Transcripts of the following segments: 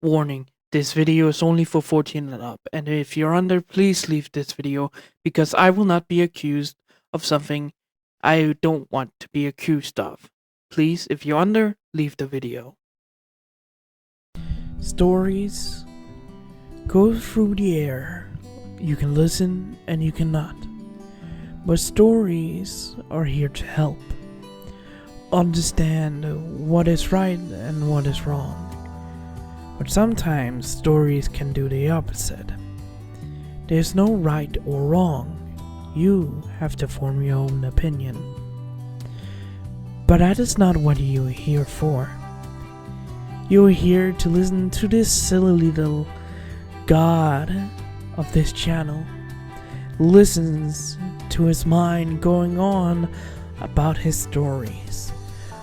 Warning, this video is only for 14 and up, and if you're under, please leave this video because I will not be accused of something I don't want to be accused of. Please, if you're under, leave the video. Stories go through the air. You can listen and you cannot. But stories are here to help. Understand what is right and what is wrong. But sometimes stories can do the opposite. There's no right or wrong. You have to form your own opinion. But that is not what you're here for. You're here to listen to this silly little god of this channel. Listens to his mind going on about his stories,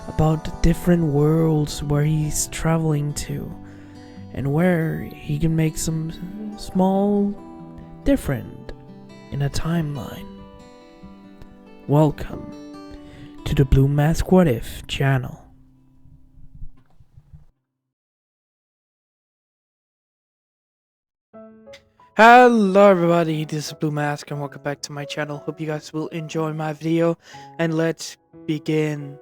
about the different worlds where he's traveling to, and where he can make some small different in a timeline. Welcome to the Blue Mask What If channel. Hello everybody, this is Blue Mask and welcome back to my channel. Hope you guys will enjoy my video and let's begin.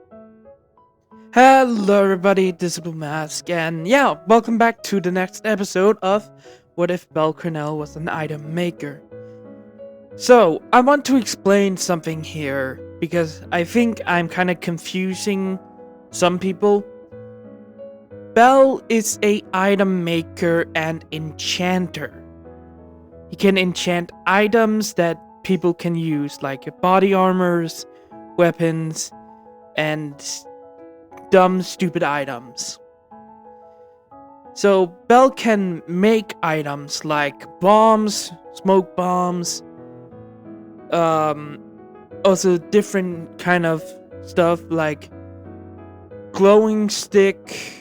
Hello everybody, this is Blue Mask and yeah, welcome back to the next episode of What If Cranel was an item maker. So, I want to explain something here because I think I'm kind of confusing some people. Bell is a item maker and enchanter. He can enchant items that people can use, like body armors, weapons, and dumb, stupid items. So, Bell can make items like bombs, smoke bombs, also different kind of stuff like glowing stick,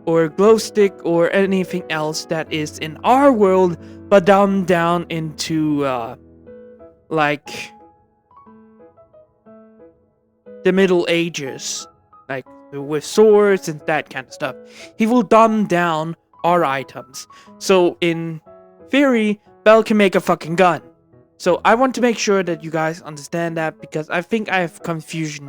or glow stick, or anything else that is in our world, but dumbed down into, like, the Middle Ages, like, with swords and that kind of stuff. He will dumb down our items. So, in theory, Bell can make a fucking gun. So, I want to make sure that you guys understand that, because I think I have confused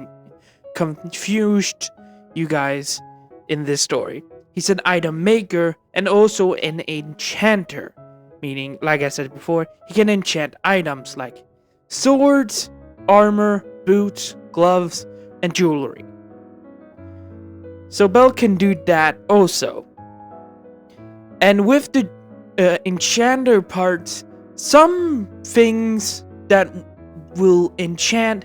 you guys in this story. He's an item maker and also an enchanter, meaning, like I said before, he can enchant items like swords, armor, boots, gloves, and jewelry. So Bell can do that also. And with the enchanter parts, some things that will enchant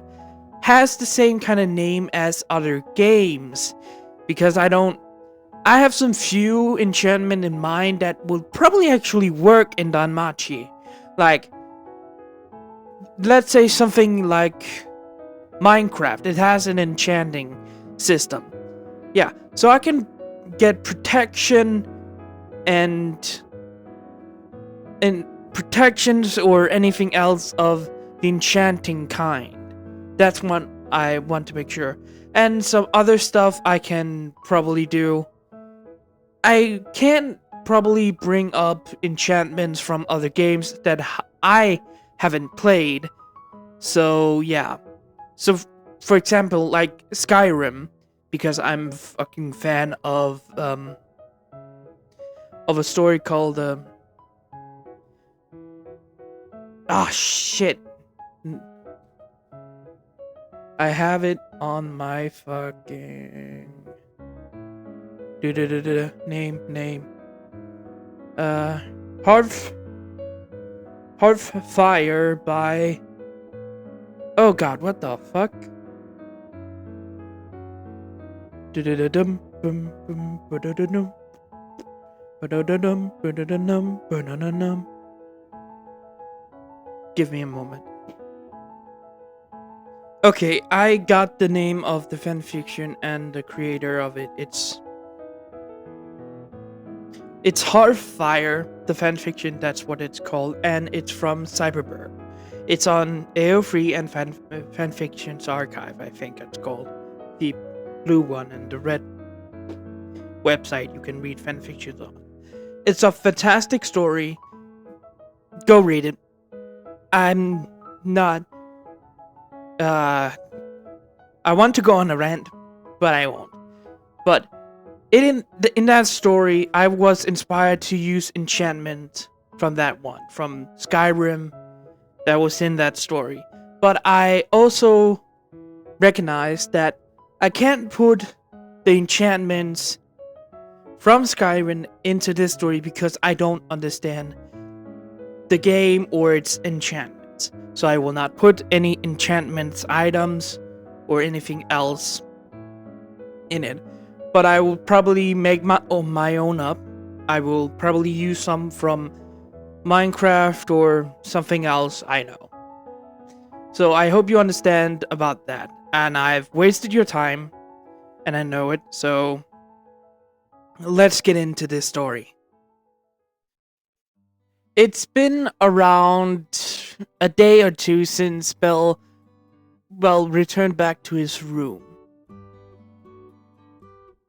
has the same kind of name as other games, because I have some few enchantment in mind that will probably actually work in danmachi. Like, let's say something like Minecraft. It has an enchanting system. Yeah, so I can get protection and protections or anything else of the enchanting kind. That's what I want to make sure. And some other stuff I can probably do. I can't probably bring up enchantments from other games that I haven't played. So, yeah. So, for example, like Skyrim, because I'm a fucking fan of a story called, shit. I have it on my fucking... Name. Hearthfire by... Oh god, what the fuck? Give me a moment. Okay, I got the name of the fanfiction and the creator of it. It's Hearthfire, the fanfiction, that's what it's called, and it's from Cyberberg. It's on AO3 and Fanfictions Archive, I think it's called. The blue one and the red website you can read fanfictions on. It's a fantastic story. Go read it. I'm not. I want to go on a rant, but I won't. But in that story, I was inspired to use enchantment from that one, from Skyrim, that was in that story. But I also recognize that I can't put the enchantments from Skyrim into this story because I don't understand the game or its enchantments. So I will not put any enchantments items or anything else in it. But I will probably make my own up. I will probably use some from Minecraft or something else I know. So I hope you understand about that. And I've wasted your time, and I know it, so let's get into this story. It's been around a day or two since Bell, returned back to his room.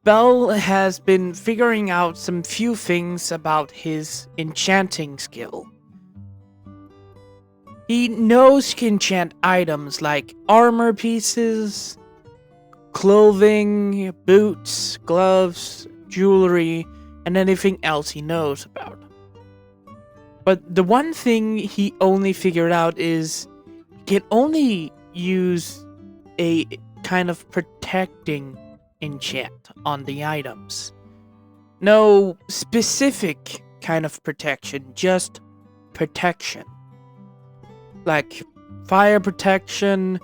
Bell has been figuring out some few things about his enchanting skill. He knows he can enchant items like armor pieces, clothing, boots, gloves, jewelry, and anything else he knows about. But the one thing he only figured out is he can only use a kind of protecting enchant on the items. No specific kind of protection, just protection. Like fire protection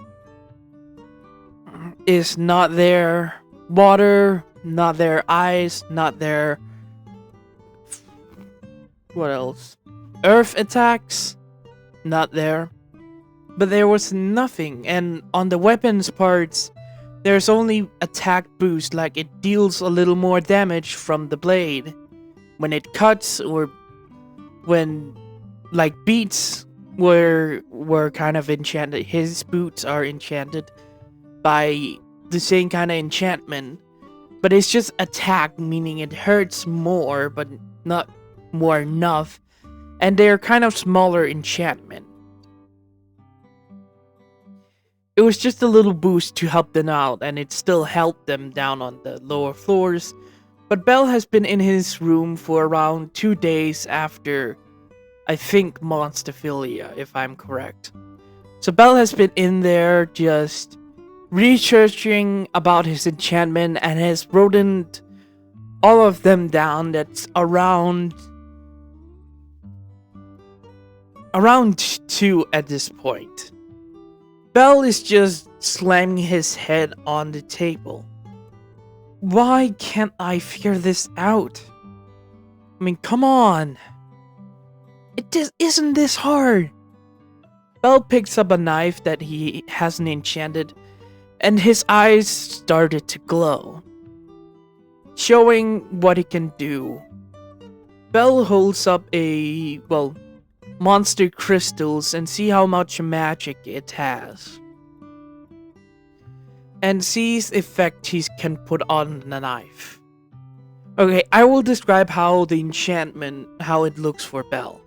is not there, water, not there, ice, not there. What else? Earth attacks, not there. But there was nothing, and on the weapons parts, there's only attack boost, like it deals a little more damage from the blade when it cuts, or when like beats were kind of enchanted. His boots are enchanted by the same kind of enchantment, but it's just attack, meaning it hurts more, but not more enough, and they're kind of smaller enchantment. It was just a little boost to help them out, and it still helped them down on the lower floors. But Bell has been in his room for around 2 days after, I think, Monsterphilia, if I'm correct. So Bell has been in there just researching about his enchantment and has written all of them down. That's around 2 at this point. Bell is just slamming his head on the table. Why can't I figure this out? I mean, come on. Isn't this hard? Bell picks up a knife that he hasn't enchanted, and his eyes started to glow, showing what he can do. Bell holds up monster crystals and see how much magic it has, and sees the effect he can put on the knife. Okay, I will describe how the enchantment, how it looks for Bell.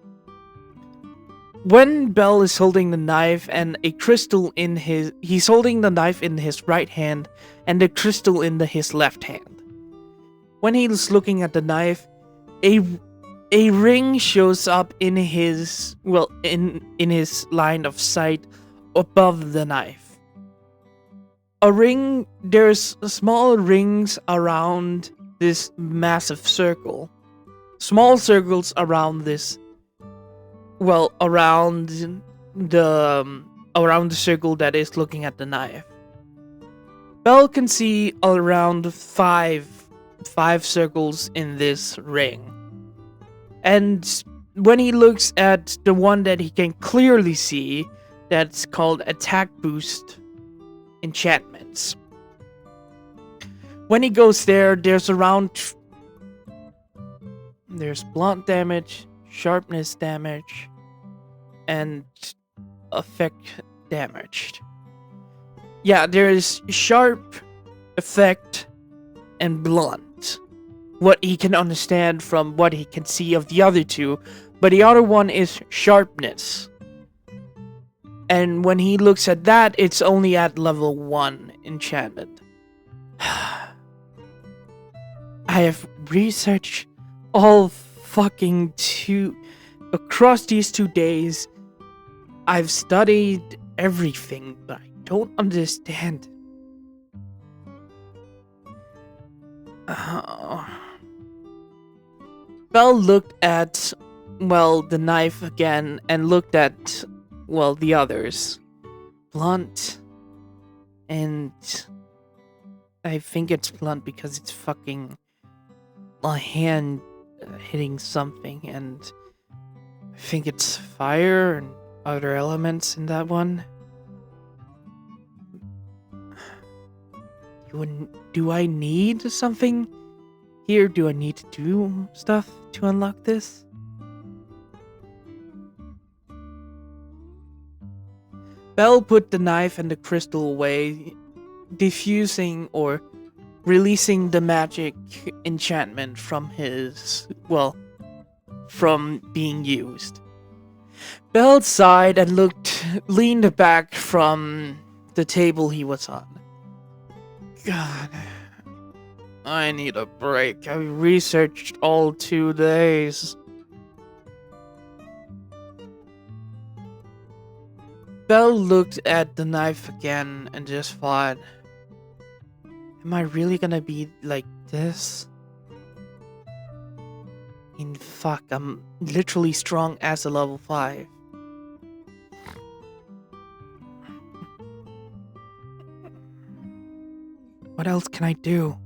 When Bell is holding the knife and a crystal in he's holding the knife in his right hand and the crystal in his left hand. When he's looking at the knife, a ring shows up in his in his line of sight above the knife. There's small rings around this massive circle. Small circles around this, around the circle that is looking at the knife. Bell can see around five circles in this ring. And when he looks at the one that he can clearly see, that's called attack boost enchantments. When he goes there, there's blunt damage, sharpness damage, and effect damage. Yeah, there is sharp, effect, and blunt. what he can understand from what he can see of the other two, but the other one is sharpness. And when he looks at that, it's only at level 1 enchantment. I have researched all fucking across these 2 days. I've studied everything, but I don't understand. Belle looked at, the knife again and looked at, the others. Blunt. And I think it's blunt because it's fucking a hand hitting something, and I think it's fire and other elements in that one. Do I need something here? Do I need to do stuff to unlock this? Belle put the knife and the crystal away, diffusing or releasing the magic enchantment from from being used. Belle sighed and leaned back from the table he was on. God, I need a break. I researched all 2 days. Belle looked at the knife again and just thought, am I really gonna be like this? Fuck, I'm literally strong as a level 5. What else can I do?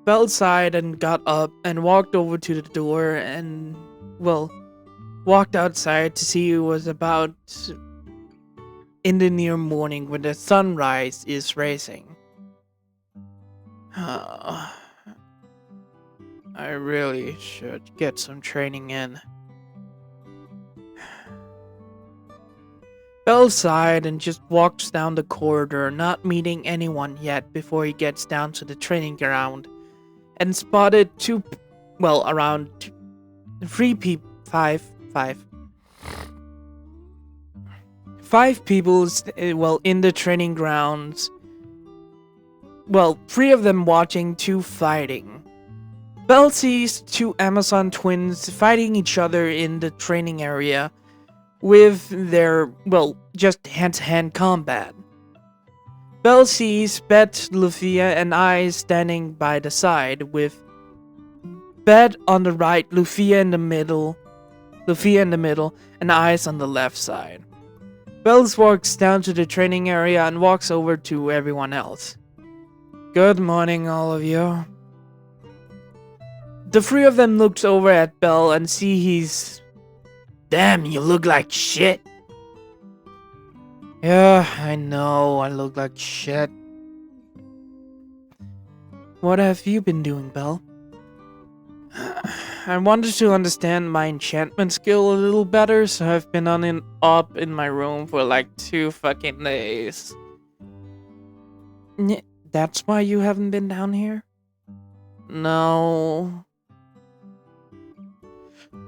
Belle sighed and got up and walked over to the door and, walked outside to see it was about in the near morning when the sunrise is rising. I really should get some training in. Belle sighed and just walks down the corridor, not meeting anyone yet before he gets down to the training ground and spotted around 5 people, in the training grounds. 3 of them watching, 2 fighting. Belle sees 2 Amazon twins fighting each other in the training area with their, just hand-to-hand combat. Belle sees Bet, Lufia, and I standing by the side, with Bet on the right, Lufia in the middle, and Eyes on the left side. Belle walks down to the training area and walks over to everyone else. Good morning, all of you. The 3 of them looks over at Belle and see he's... Damn, you look like shit. Yeah, I know, I look like shit. What have you been doing, Belle? I wanted to understand my enchantment skill a little better, so I've been up in my room for like 2 fucking days. That's why you haven't been down here? No.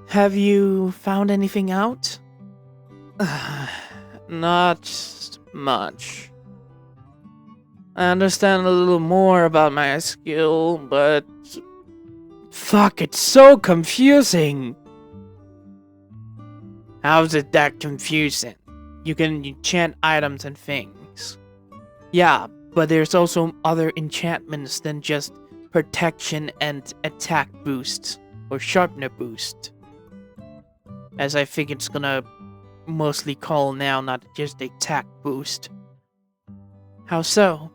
Have you found anything out? Not much. I understand a little more about my skill, but... Fuck, it's so confusing! How's it that confusing? You can enchant items and things. Yeah, but there's also other enchantments than just protection and attack boost, or sharpener boost. As I think it's gonna mostly call now, not just attack boost. How so?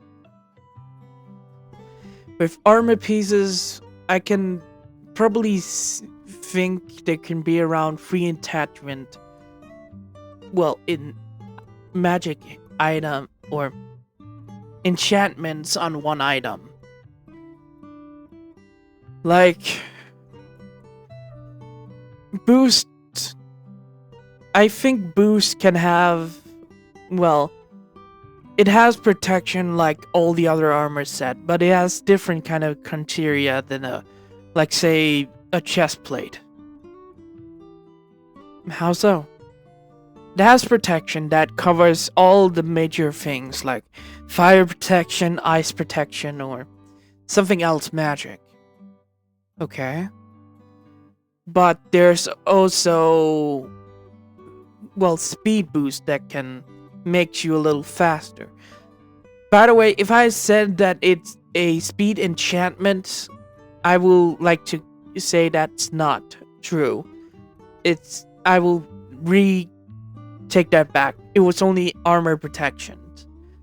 With armor pieces, I can probably think there can be around 3 attachment. In magic item or enchantments on one item. Like boost. I think boost can have, it has protection like all the other armor set, but it has different kind of criteria than like say a chest plate. How so? It has protection that covers all the major things like fire protection, ice protection, or something else magic. Okay. But there's also, well, speed boost that can make you a little faster. By the way, if I said that it's a speed enchantment, I will like to say that's not true. I will take that back. It was only armor protection,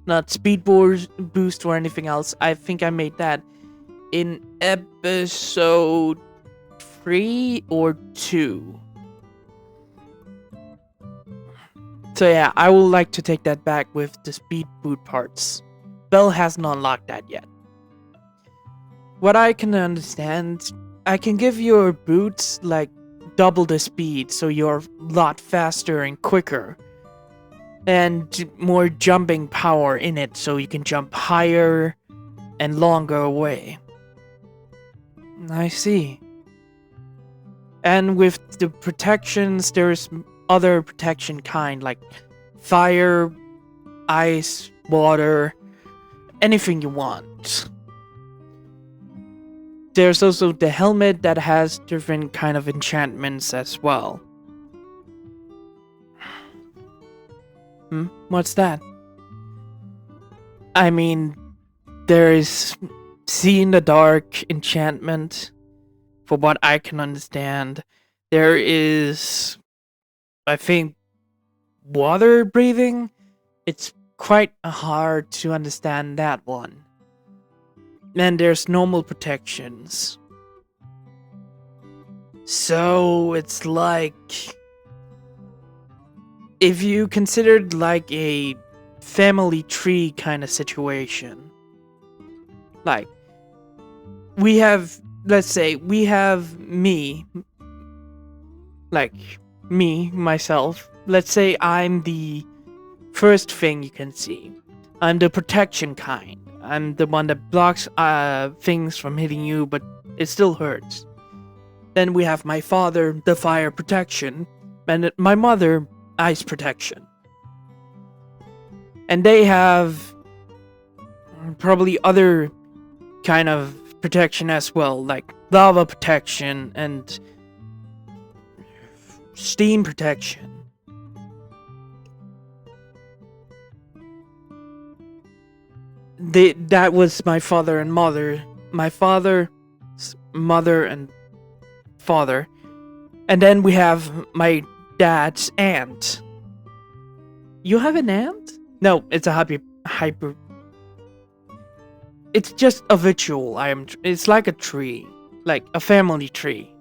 not speed boost or anything else. I think I made that in episode 3 or 2. So yeah, I would like to take that back with the speed boot parts. Bell hasn't unlocked that yet. What I can understand, I can give your boots like double the speed, so you're a lot faster and quicker. And more jumping power in it, so you can jump higher and longer away. I see. And with the protections, there's other protection kind, like fire, ice, water, anything you want. There's also the helmet that has different kind of enchantments as well. What's that? I mean, there is see in the dark enchantment. For what I can understand, there is, I think, water breathing. It's quite hard to understand that one. And there's normal protections. So it's like, if you considered like a family tree kind of situation, like we have, let's say we have me, like me, myself. Let's say I'm the first thing you can see. I'm the protection kind. I'm the one that blocks things from hitting you, but it still hurts. Then we have my father, the fire protection, and my mother, ice protection. And they have probably other kind of protection as well, like lava protection and steam protection. That was my father and mother. My father's mother and father. And then we have my dad's aunt. You have an aunt? No, it's a hyper. It's just a ritual. It's like a tree, like a family tree.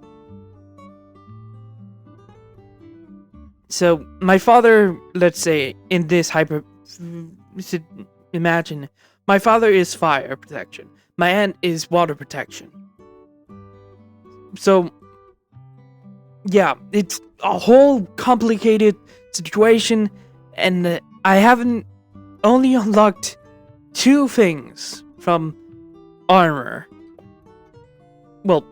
So my father, let's say in this imagine my father is fire protection. My aunt is water protection. So yeah, it's a whole complicated situation, and I haven't only unlocked 2 things from armor. Well,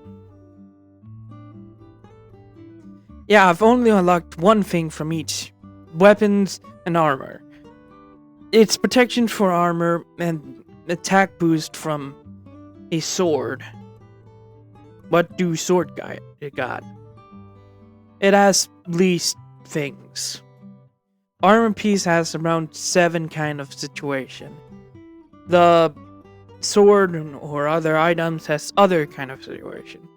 yeah, I've only unlocked 1 thing from each. Weapons and armor. It's protection for armor and attack boost from a sword. What do sword got? It has least things. Armor piece has around 7 kind of situation. The sword or other items has other kind of situation.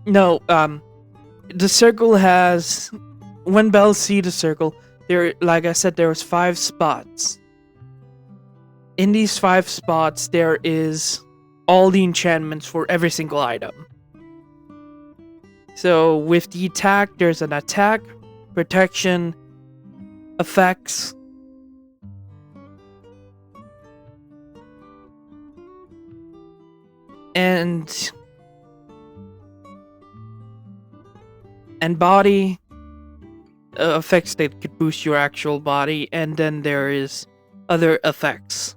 No, the circle has, when Bell see the circle, there, like I said, there was 5 spots. In these 5 spots, there is all the enchantments for every single item. So with the attack, there's an attack, protection, effects, and body, effects that could boost your actual body, and then there is other effects.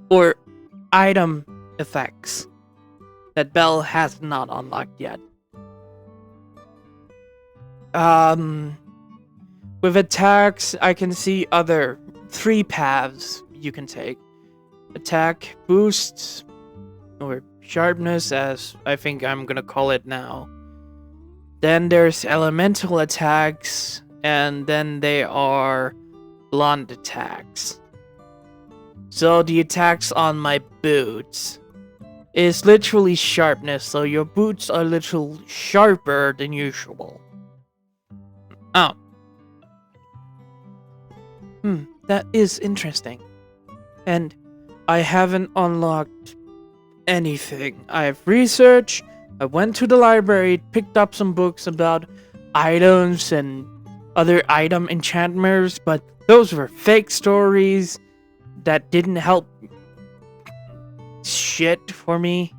Or item effects that Belle has not unlocked yet. With attacks, I can see other 3 paths you can take. Attack, boost, or sharpness, as I think I'm gonna call it now. Then there's elemental attacks, and then they are blunt attacks. So the attacks on my boots is literally sharpness, so your boots are literally sharper than usual. Oh. That is interesting. And I haven't unlocked anything. I've researched, I went to the library, picked up some books about items and other item enchantments, but those were fake stories that didn't help shit for me.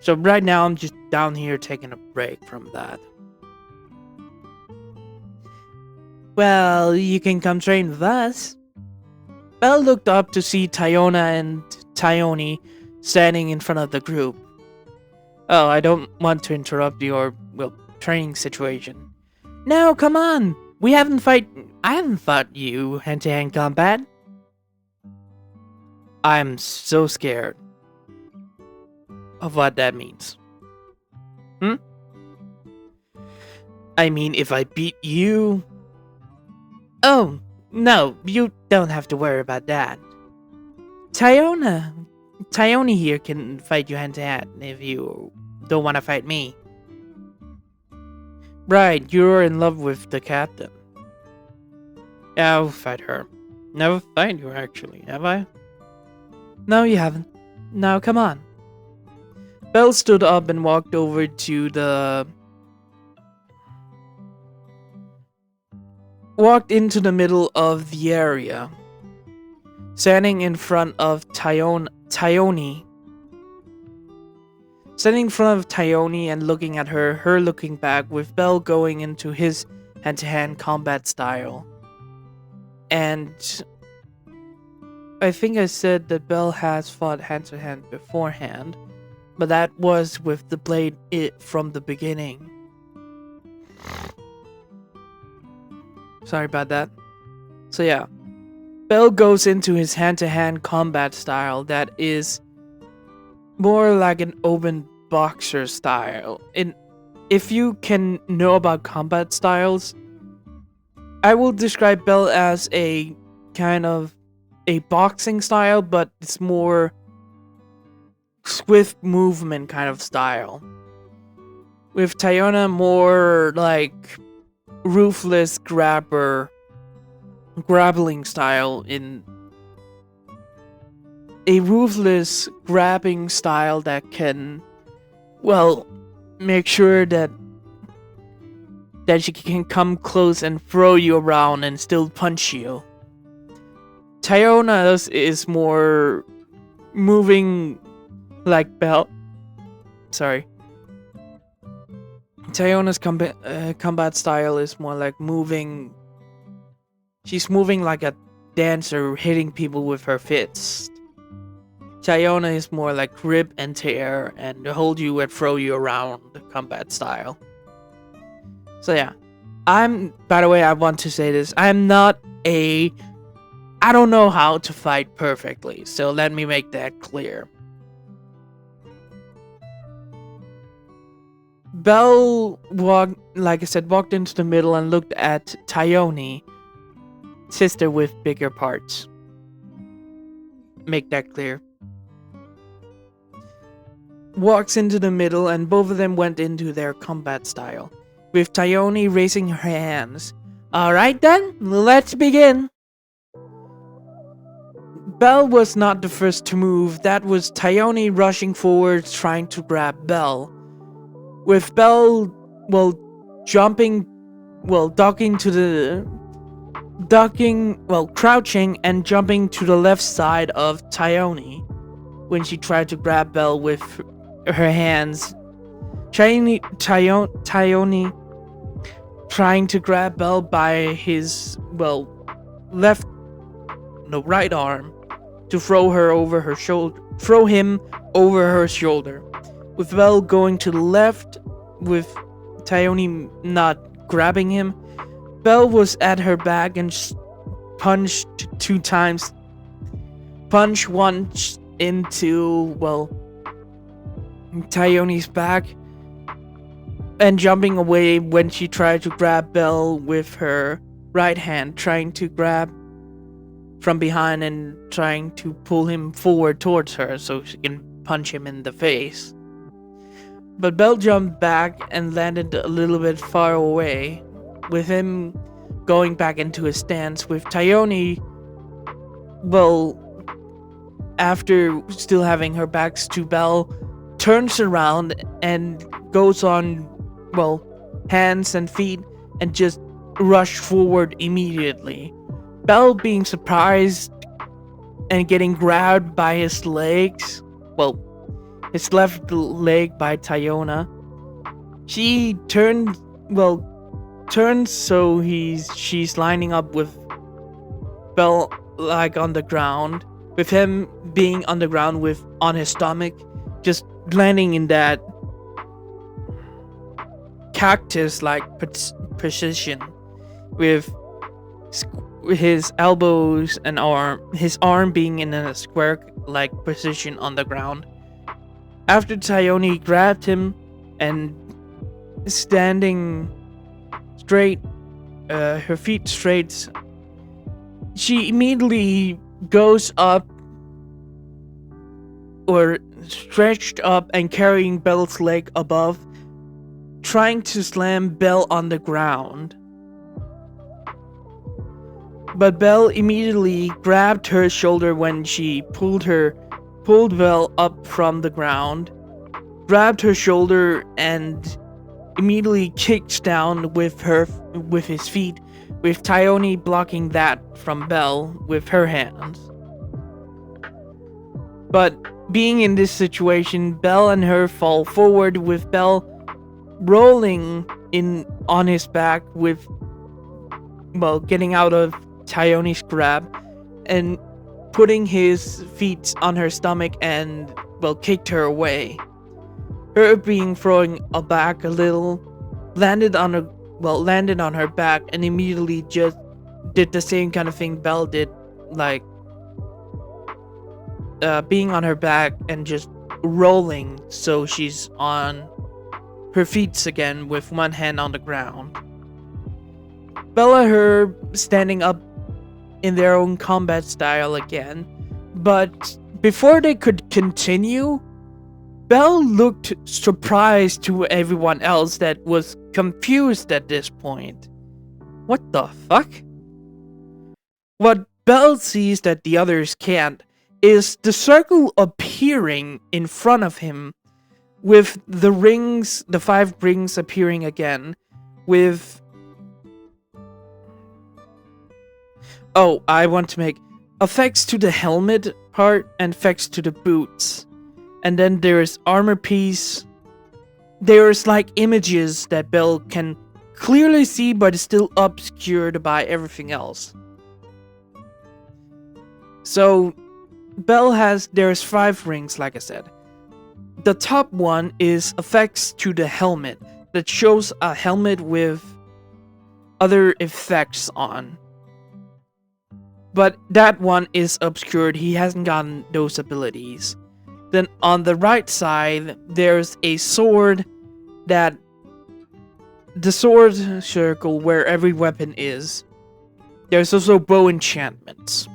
So right now I'm just down here taking a break from that. Well, you can come train with us. Belle looked up to see Tyona and Tyone standing in front of the group. Oh, I don't want to interrupt your, training situation. No, come on! I haven't fought you hand-to-hand combat. I'm so scared of what that means. I mean, if I beat you... Oh, no, you don't have to worry about that. Tyone here can fight you hand-to-hand if you don't want to fight me. Right, you're in love with the captain. Yeah, I'll fight her. Never fight you, actually, have I? No, you haven't. Now, come on. Belle stood up and walked over to the... Walked into the middle of the area. Standing in front of Tyone. Standing in front of Tyone and looking at her looking back, with Belle going into his hand-to-hand combat style. And I think I said that Belle has fought hand-to-hand beforehand, but that was with the blade from the beginning. Sorry about that. So yeah, Belle goes into his hand-to-hand combat style that is more like an open boxer style. If you can know about combat styles, I will describe Belle as a kind of a boxing style, but it's more swift movement kind of style. With Tyona, more like ruthless grappling style, in a ruthless grabbing style that can, make sure that she can come close and throw you around and still punch you. Tyona is more moving like Belle. Sorry. Tyona's combat style is more like moving. She's moving like a dancer, hitting people with her fist. Tyona is more like grip and tear and hold you and throw you around combat style. So yeah, by the way, I want to say this, I don't know how to fight perfectly, so let me make that clear. Belle walked into the middle and looked at Tyone, sister with bigger parts. Make that clear. Walks into the middle and both of them went into their combat style, with Tyone raising her hands. Alright then, let's begin. Belle was not the first to move. That was Tyone rushing forward, trying to grab Belle. With Belle, crouching and jumping to the left side of Tyone when she tried to grab Belle with her hands. Tyone trying to grab Belle by his, left, no, right arm to throw him over her shoulder. With Belle going to the left, with Tayoni not grabbing him, Belle was at her back and punched 2 times. Punch once into, Tayoni's back, and jumping away when she tried to grab Belle with her right hand, trying to grab from behind and trying to pull him forward towards her so she can punch him in the face. But Belle jumped back and landed a little bit far away, with him going back into his stance, with Tayoni, after still having her backs to Belle, turns around and goes on, hands and feet and just rush forward immediately. Belle, being surprised and getting grabbed by his legs, his left leg by Tayona, she turns so she's lining up with Belle like on the ground, with him being on the ground on his stomach, just landing in that cactus-like position, with his elbows and his arm being in a square-like position on the ground. After Tayoni grabbed him and standing straight, her feet straight, she immediately goes up, or stretched up and carrying Belle's leg above, trying to slam Belle on the ground. But Belle immediately grabbed her shoulder when she pulled Belle up from the ground, grabbed her shoulder and immediately kicked down with his feet, with Tayoni blocking that from Belle with her hands. But being in this situation, Belle and her fall forward, with Belle rolling on his back, with getting out of Tayoni's grab and putting his feet on her stomach and kicked her away. Her being thrown aback a little, landed on her back and immediately just did the same kind of thing Belle did, like being on her back and just rolling so she's on her feet again with one hand on the ground. Belle and her standing up in their own combat style again, but before they could continue, Belle looked surprised to everyone else that was confused at this point. What the fuck? What Belle sees that the others can't is the circle appearing in front of him, with the 5 rings appearing again, with... Oh, I want to make effects to the helmet part and effects to the boots. And then there's armor piece. There's like images that Belle can clearly see, but is still obscured by everything else. So there's 5 rings, like I said. The top one is effects to the helmet, that shows a helmet with other effects on. But that one is obscured, he hasn't gotten those abilities. Then on the right side, there's a sword, the sword circle where every weapon is. There's also bow enchantments.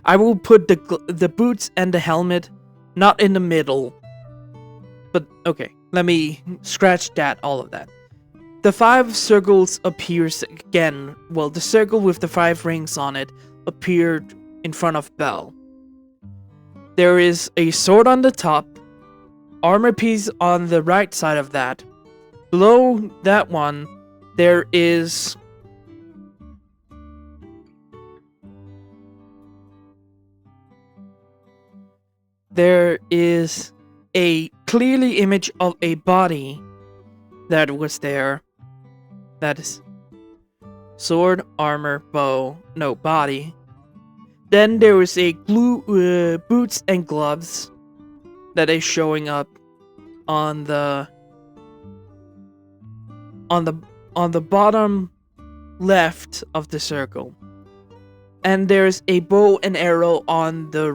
I will put the boots and the helmet not in the middle. But okay, let me scratch all of that. The 5 circles appears again. Well, the circle with the 5 rings on it appeared in front of Belle. There is a sword on the top, armor piece on the right side of that. Below that one, there is a clearly image of a body that was there. That is sword, armor, bow, no, body. Then there was a boots and gloves that is showing up on the bottom left of the circle. And there's a bow and arrow on the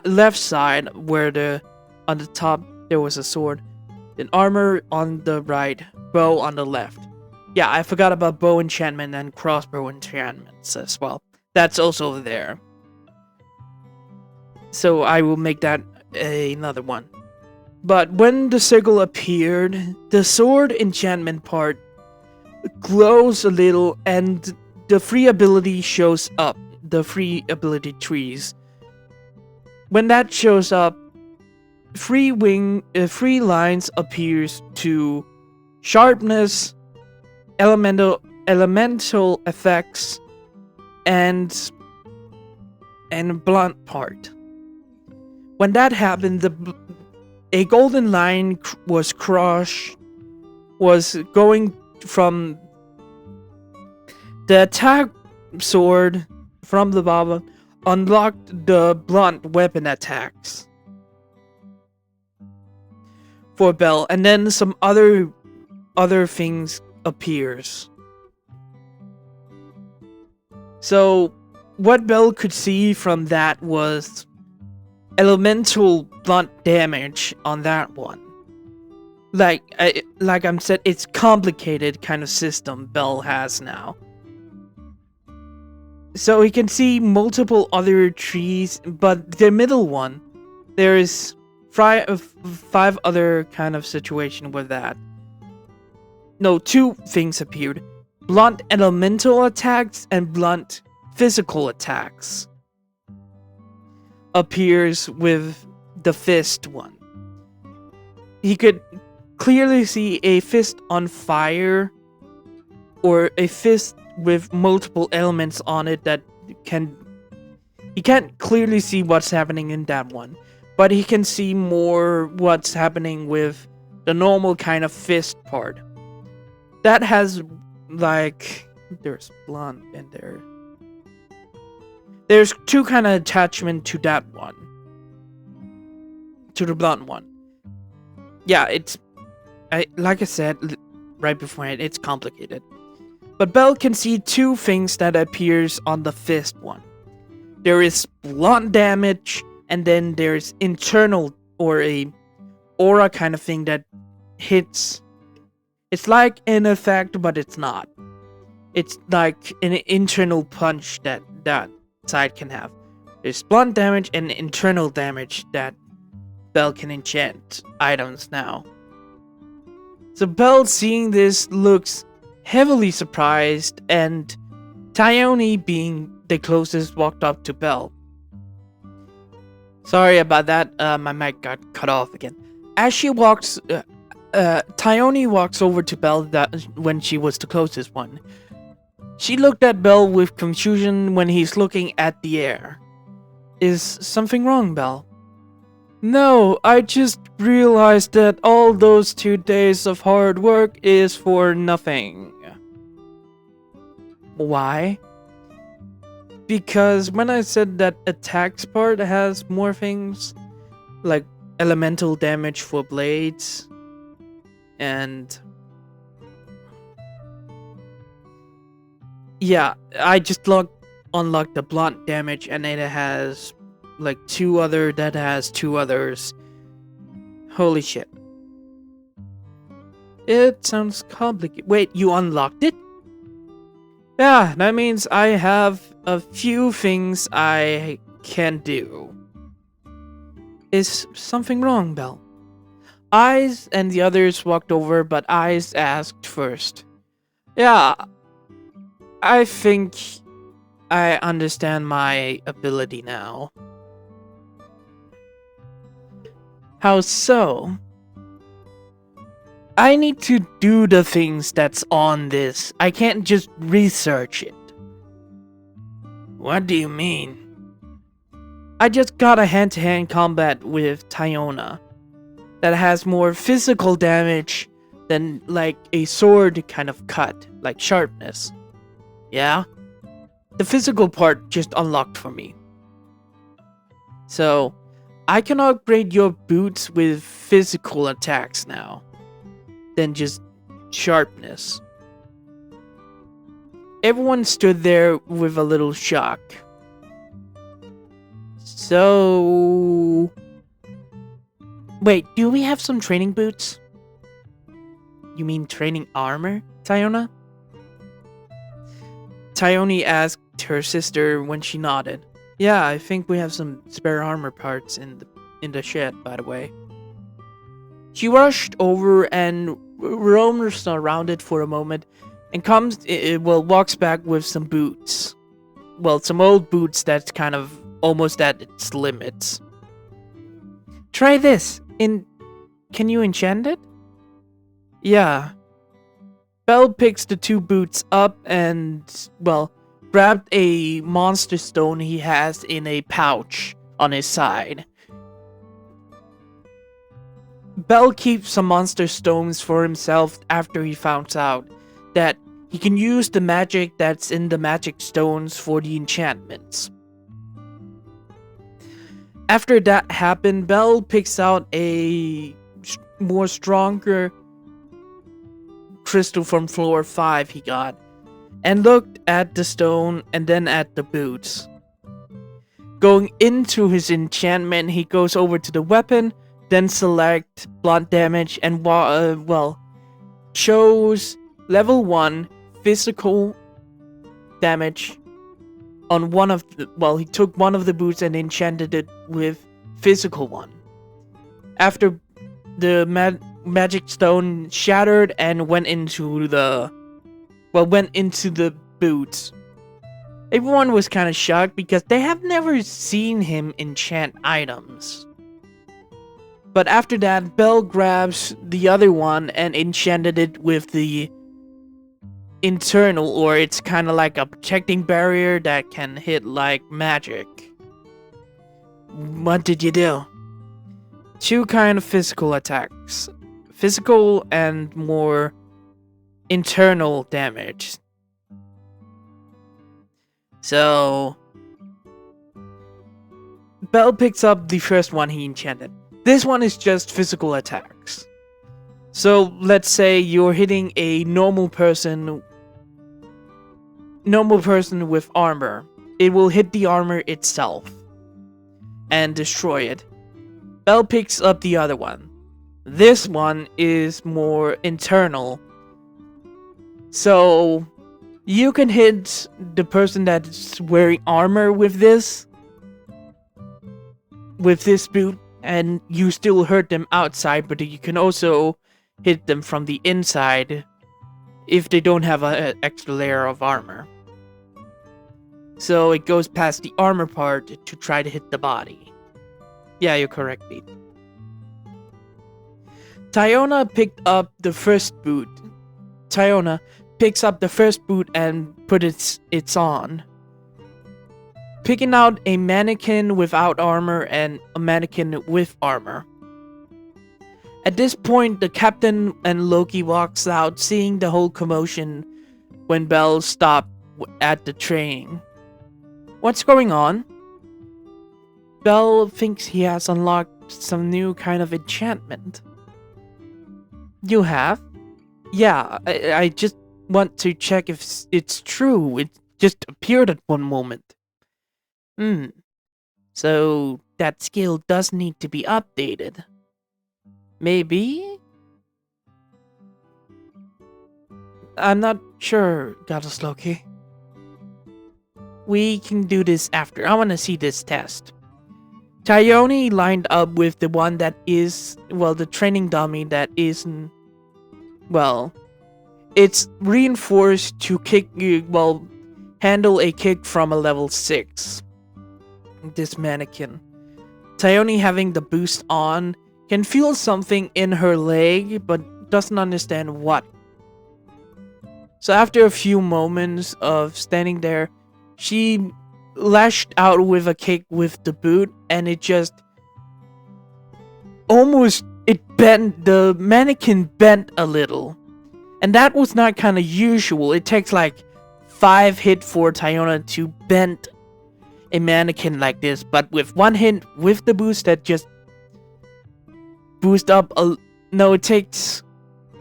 left side, where on the top there was a sword. Then armor on the right, bow on the left. Yeah, I forgot about bow enchantment and crossbow enchantments as well. That's also there. So I will make that another one. But when the circle appeared, the sword enchantment part glows a little and the free ability shows up. The free ability trees. When that shows up, free lines appears to sharpness, elemental effects, and blunt part. When that happened, a golden line was going from the attack sword from the bottom, unlocked the blunt weapon attacks for Belle, and then some other things appears. So what Belle could see from that was elemental blunt damage on that one. Like I'm said, it's complicated kind of system Belle has now. So he can see multiple other trees, but the middle one, there's 5 other kind of situation with that. No, 2 things appeared. Blunt elemental attacks and blunt physical attacks appears with the fist one. He could clearly see a fist on fire or a fist with multiple elements on it that he can't clearly see what's happening in that one, but he can see more what's happening with the normal kind of fist part. That has, like, there's blunt and there's 2 kind of attachment to that one, to the blunt one. Yeah, like I said right beforehand, it's complicated. But Belle can see 2 things that appears on the fist one. There is blunt damage, and then there's internal or a aura kind of thing that hits. It's like an effect, but it's not. It's like an internal punch that side can have. There's blunt damage and internal damage that Belle can enchant items now. So Belle, seeing this, looks heavily surprised, and Thyone, being the closest, walked up to Belle. Sorry about that, my mic got cut off again. As she walks, Thyone walks over to Belle when she was the closest one. She looked at Belle with confusion when he's looking at the air. Is something wrong, Belle? No, I just realized that all those 2 days of hard work is for nothing. Why? Because when I said that attacks part has more things, like elemental damage for blades, and yeah, I just unlocked the blunt damage, and it has like 2 others. Holy shit. It sounds complicated. Wait, you unlocked it? Yeah, that means I have a few things I can do. Is something wrong, Belle? Eyes and the others walked over, but Eyes asked first. Yeah, I think I understand my ability now. How so? I need to do the things that's on this. I can't just research it. What do you mean? I just got a hand-to-hand combat with Thyone that has more physical damage, than like a sword kind of cut, like sharpness. Yeah? The physical part just unlocked for me. So, I can upgrade your boots with physical attacks now, than just sharpness. Everyone stood there with a little shock. So... Wait, do we have some training boots? You mean training armor, Tyona? Tyone asked her sister when she nodded. Yeah, I think we have some spare armor parts in the shed, by the way. She rushed over and roams around it for a moment and walks back with some boots. Well, some old boots that's kind of almost at its limits. Try this. Can you enchant it? Yeah. Belle picks the 2 boots up and, well, grabbed a monster stone he has in a pouch on his side. Belle keeps some monster stones for himself after he finds out that he can use the magic that's in the magic stones for the enchantments. After that happened, Belle picks out a more stronger crystal from floor 5 he got, and looked at the stone and then at the boots. Going into his enchantment, he goes over to the weapon, then select blunt damage and chose level 1 physical damage on one of the, he took one of the boots and enchanted it with physical 1. After the magic stone shattered and went into the boots. Everyone was kind of shocked because they have never seen him enchant items. But after that, Belle grabs the other one and enchanted it with the internal, or it's kind of like a protecting barrier that can hit like magic. What did you do? 2 kind of physical attacks. Physical and more internal damage. So, Belle picks up the first one he enchanted. This one is just physical attacks. So, let's say you're hitting a normal person with armor. It will hit the armor itself and destroy it. Belle picks up the other one. This one is more internal. So, you can hit the person that's wearing armor with this boot, and you still hurt them outside, but you can also hit them from the inside if they don't have an extra layer of armor. So it goes past the armor part to try to hit the body. Yeah, you're correct, Pete. Tyona picked up the first boot. Tyona picks up the first boot and puts it on, picking out a mannequin without armor and a mannequin with armor. At this point, the captain and Loki walks out, seeing the whole commotion when Belle stopped at the train. What's going on? Belle thinks he has unlocked some new kind of enchantment. You have? Yeah, I just want to check if it's true. It just appeared at one moment. So that skill does need to be updated. Maybe? I'm not sure, Goddess Loki. We can do this after. I want to see this test. Tyone lined up with the one that is, the training dummy that isn't, it's reinforced to handle a kick from a level 6. This mannequin. Tyone, having the boost on, can feel something in her leg, but doesn't understand what. So after a few moments of standing there, she lashed out with a kick with the boot, and it just almost the mannequin bent a little. And that was not kind of usual. It takes like 5 hits for Tyona to bend a mannequin like this. But with 1 hit with the boost that just boost up no, it takes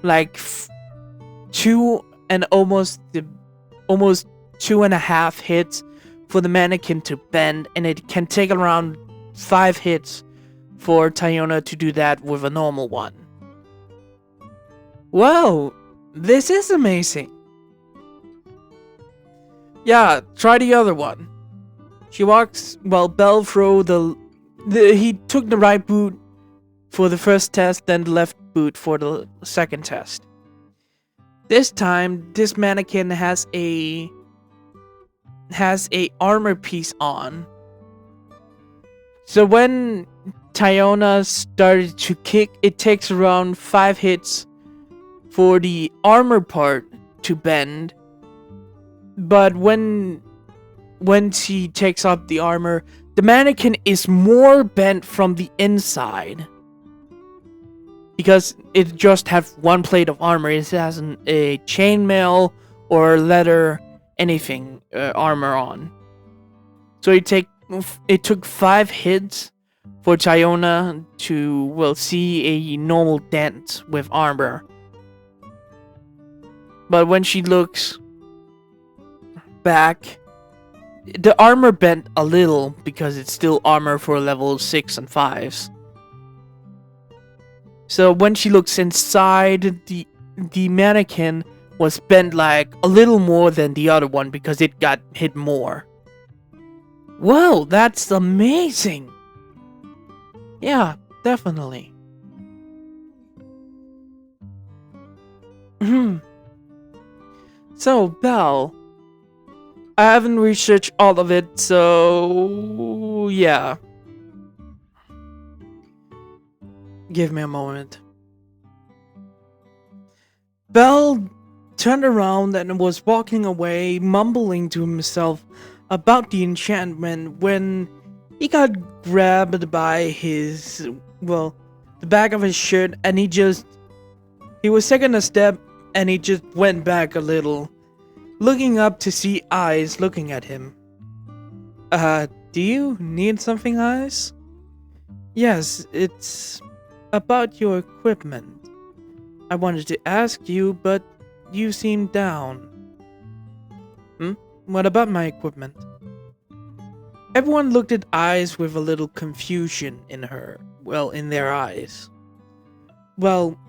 like 2 and almost 2.5 hits for the mannequin to bend, and it can take around 5 hits for Tyona to do that with a normal one. Whoa, this is amazing. Yeah, try the other one. She walks, well, Belle throw he took the right boot for the first test, then the left boot for the second test. This time, this mannequin has a armor piece on. So when Tyona started to kick, it takes around 5 hits for the armor part to bend. But when she takes off the armor, the mannequin is more bent from the inside. Because it just has 1 plate of armor. It hasn't a chainmail or leather anything armor on. So it took 5 hits for Tyona to see a normal dent with armor. But when she looks back, the armor bent a little because it's still armor for level 6 and 5s. So when she looks inside, the mannequin was bent like a little more than the other one because it got hit more. Whoa, that's amazing! Yeah, definitely. So, Belle, I haven't researched all of it, so yeah. Give me a moment. Belle turned around and was walking away, mumbling to himself about the enchantment when he got grabbed by the back of his shirt, and he was taking a step and he just went back a little, looking up to see eyes looking at him. Do you need something, Eyes? Yes, it's about your equipment. I wanted to ask you, but you seem down. What about my equipment? Everyone looked at Eyes with a little confusion in their eyes. Well,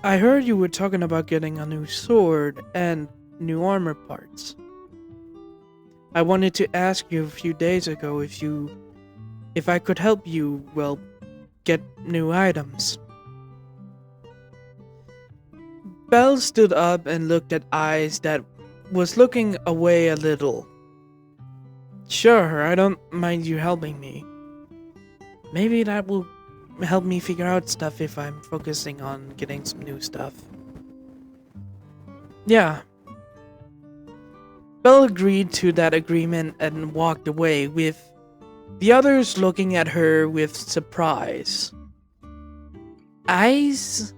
I heard you were talking about getting a new sword and new armor parts. I wanted to ask you a few days ago if I could help you, get new items. Belle stood up and looked at Eyes that was looking away a little. Sure, I don't mind you helping me. Maybe that will help me figure out stuff if I'm focusing on getting some new stuff. Yeah. Belle agreed to that agreement and walked away, with the others looking at her with surprise. Eyes?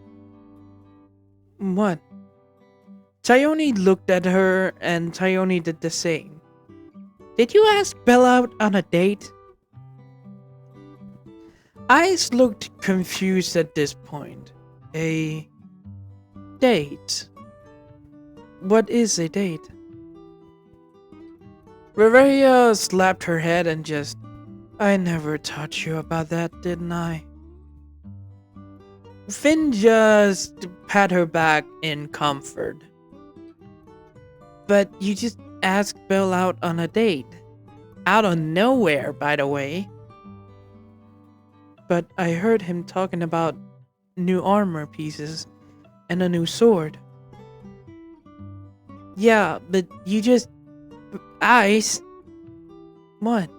What? Tyone looked at her, and Tyone did the same. Did you ask Belle out on a date? Eyes looked confused at this point. A date? What is a date? Riveria slapped her head and I never taught you about that, didn't I? Finn just pat her back in comfort. But you just asked Belle out on a date. Out of nowhere, by the way. But I heard him talking about new armor pieces and a new sword. Yeah, but you just... Ice? What?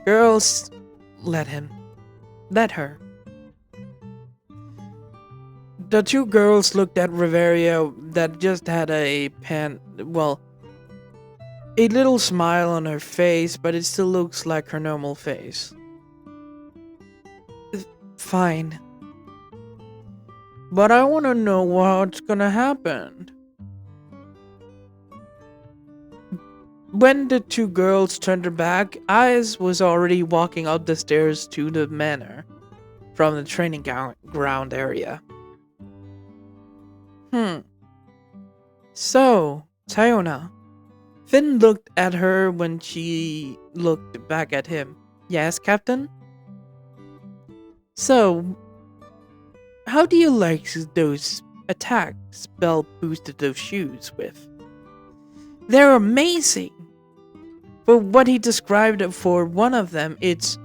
Girls, let him. Let her. The two girls looked at Riveria that just had a little smile on her face, but it still looks like her normal face. Fine. But I want to know what's gonna happen. When the two girls turned their back, Eyes was already walking up the stairs to the manor from the training ground area. So, Tayona. Finn looked at her when she looked back at him. Yes, Captain? So, how do you like those attacks Bell boosted those shoes with? They're amazing! But what he described for one of them, it's,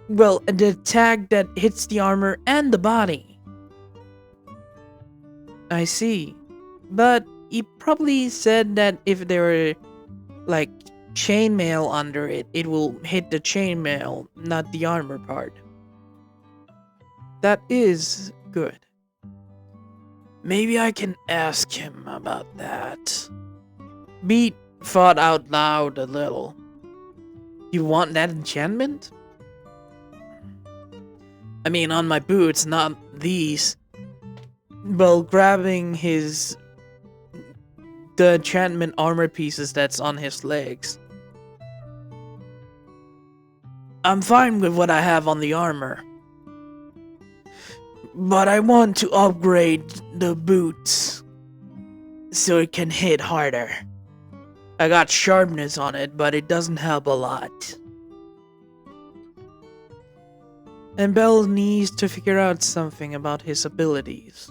well, an attack that hits the armor and the body. I see. But he probably said that if there were, like, chainmail under it, it will hit the chainmail, not the armor part. That is good. Maybe I can ask him about that. Beat thought out loud a little. You want that enchantment? I mean, on my boots, not these. Well, grabbing the enchantment armor pieces that's on his legs. I'm fine with what I have on the armor. But I want to upgrade the boots so it can hit harder. I got sharpness on it, but it doesn't help a lot. And Bell needs to figure out something about his abilities.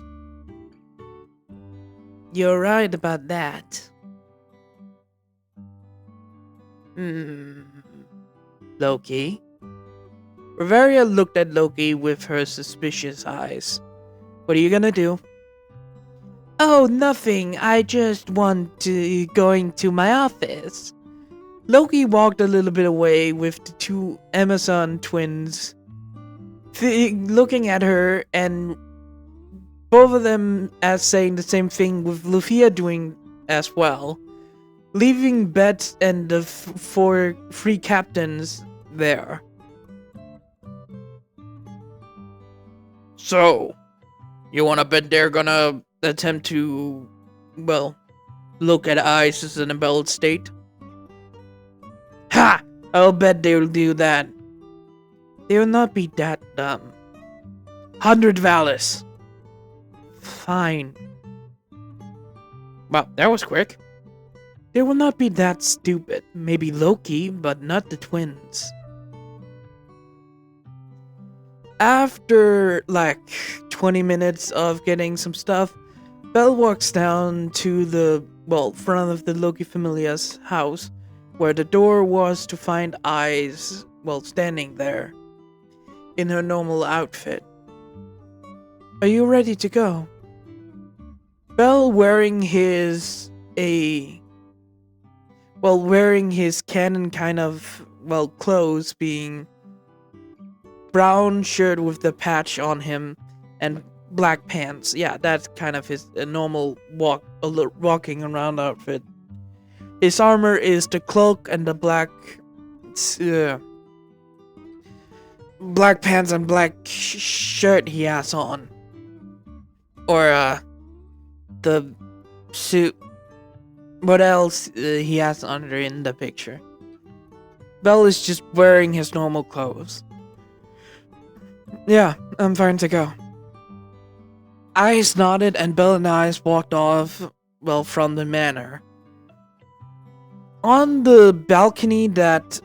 You're right about that. Loki? Bavaria looked at Loki with her suspicious eyes. What are you gonna do? Oh, nothing. I just want to going to my office. Loki walked a little bit away with the two Amazon twins looking at her, and both of them as saying the same thing, with Luffy doing as well, leaving Bet and the three captains there. So, you wanna bet they're gonna attempt to, well, look at Ice in a embelled state? Ha! I'll bet they'll do that. They will not be that dumb. 100 Valis. Fine. Well, that was quick. They will not be that stupid. Maybe Loki, but not the twins. After, like, 20 minutes of getting some stuff, Belle walks down to the, well, front of the Loki Familia's house, where the door was, to find Eyes, well, standing there, in her normal outfit. Are you ready to go? Belle wearing his canon kind of, well, clothes, being brown shirt with the patch on him and black pants. Yeah, that's kind of his normal walking around outfit. His armor is the cloak and the black pants and black shirt he has on. Or the suit. What else he has under in the picture? Bell is just wearing his normal clothes. Yeah, I'm fine to go. Eyes nodded, and Bell and Eyes walked off, well, from the manor. On the balcony that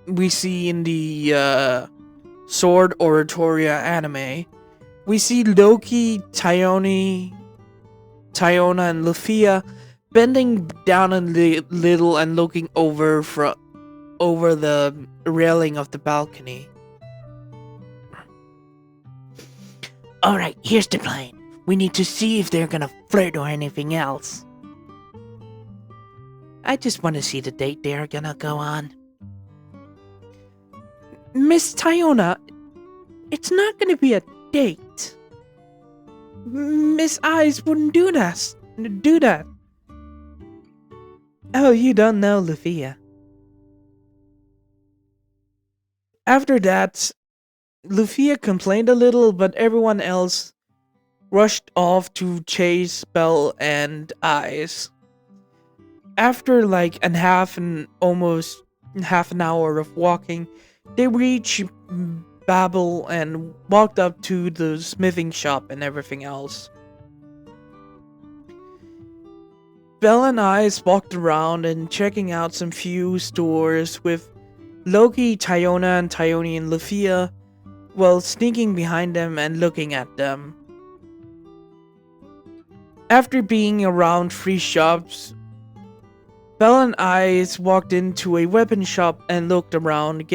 we see in the Sword Oratoria anime, we see Loki, Tayona, and Luffy bending down a little and looking over the railing of the balcony. Alright, here's the plan. We need to see if they're gonna flirt or anything else. I just want to see the date they're gonna go on. Miss Tayona, it's not gonna be a date. Miss Eyes wouldn't do that. Oh, you don't know Luffy. After that, Luffy complained a little, but everyone else rushed off to chase Bell and Eyes. After like almost half an hour of walking, they reached Babel and walked up to the smithing shop and everything else. Bell and Eyes walked around and checking out some few stores with Loki, Tyona, and Tyone and Lufia, while sneaking behind them and looking at them. After being around 3 shops, Bell and Eyes walked into a weapon shop and looked around,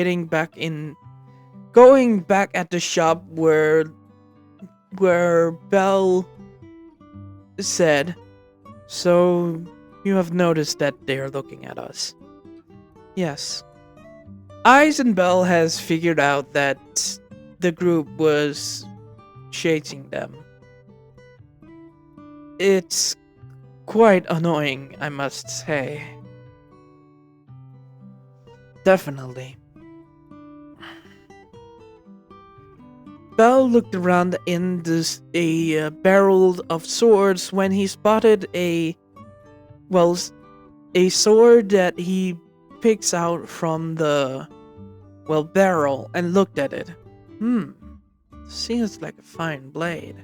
going back at the shop where Bell said, "So you have noticed that they are looking at us?" Yes. Eyes and Bell has figured out that the group was chasing them. It's quite annoying, I must say. Definitely. Bell looked around in a barrel of swords when he spotted a sword that he picks out from the barrel and looked at it. Seems like a fine blade.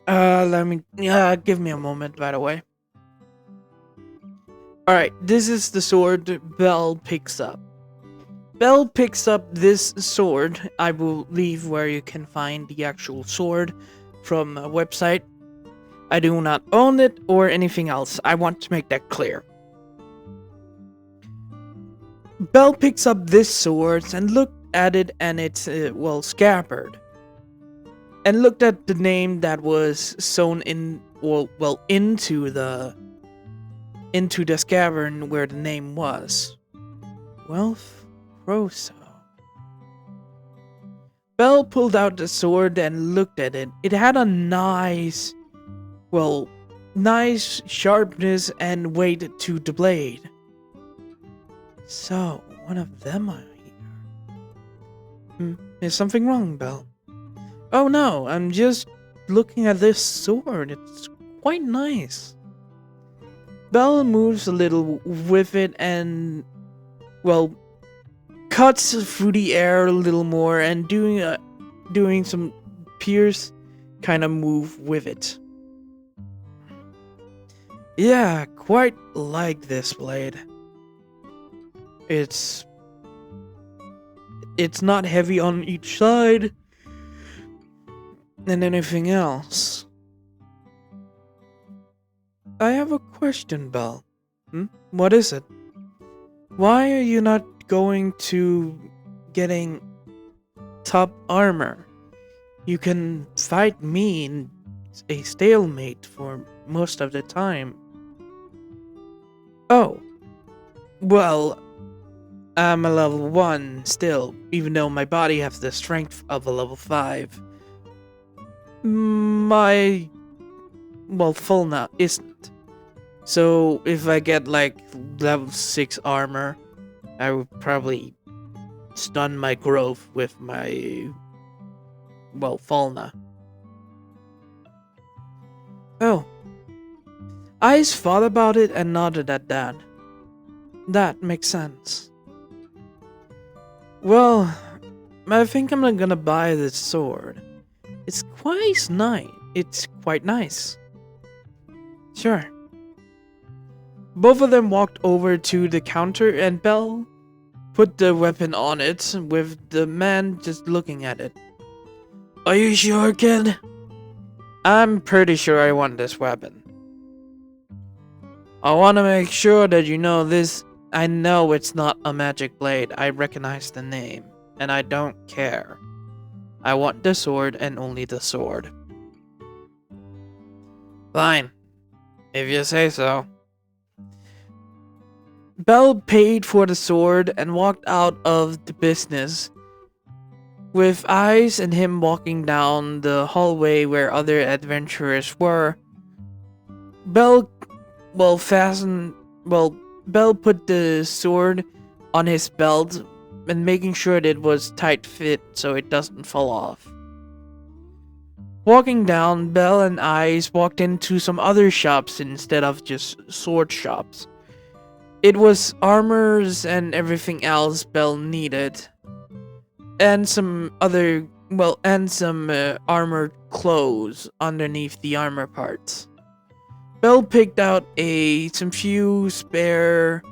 Give me a moment, by the way. Alright, this is the sword Bell picks up. Bell picks up this sword. I will leave where you can find the actual sword from a website. I do not own it or anything else. I want to make that clear. Bell picks up this sword and looked at it and its scabbard. And looked at the name that was sewn into the scabbard where the name was. Welf Rosso. Bell pulled out the sword and looked at it. It had a nice sharpness and weight to the blade. So, one of them are here. Is something wrong, Bell? Oh no, I'm just looking at this sword. It's quite nice. Bell moves a little with it and, cuts through the air a little more and doing some pierce kind of move with it. Yeah, quite like this blade. It's not heavy on each side and anything else. I have a question, Bell. What is it? Why are you not going to getting top armor? You can fight me in a stalemate for most of the time. Oh. Well, I'm a level 1 still, even though my body has the strength of a level 5. My Fulna isn't. So if I get like level 6 armor, I would probably stun my growth with my Fulna. Oh. Eyes thought about it and nodded at that. That makes sense. Well, I think I'm not gonna buy this sword. It's quite nice. Sure. Both of them walked over to the counter and Bell put the weapon on it with the man just looking at it. Are you sure, kid? I'm pretty sure I want this weapon. I want to make sure that you know this. I know it's not a magic blade. I recognize the name, and I don't care. I want the sword and only the sword. Fine, if you say so. Bell paid for the sword and walked out of the business, with Eyes and him walking down the hallway where other adventurers were. Bell put the sword on his belt and making sure that it was tight fit so it doesn't fall off. Walking down, Belle and Ice walked into some other shops instead of just sword shops. It was armors and everything else Belle needed. And some armored clothes underneath the armor parts. Belle picked out some few spare,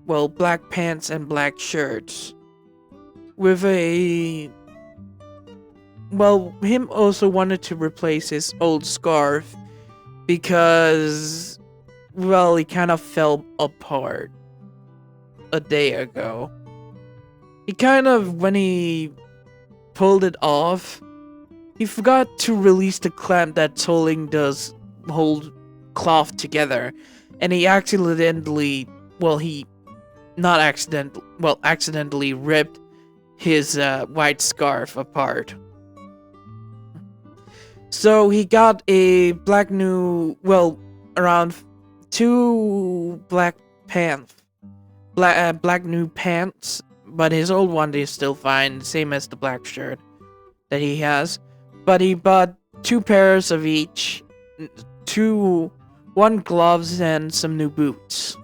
black pants and black shirts. With him also wanted to replace his old scarf because, he kind of fell apart a day ago. When he pulled it off, he forgot to release the clamp that's holding the whole cloth together, and he accidentally ripped his white scarf apart. So he got a around 2 black new pants, but his old one is still fine, same as the black shirt that he has. But he bought 2 pairs of each, 1 gloves and some new boots.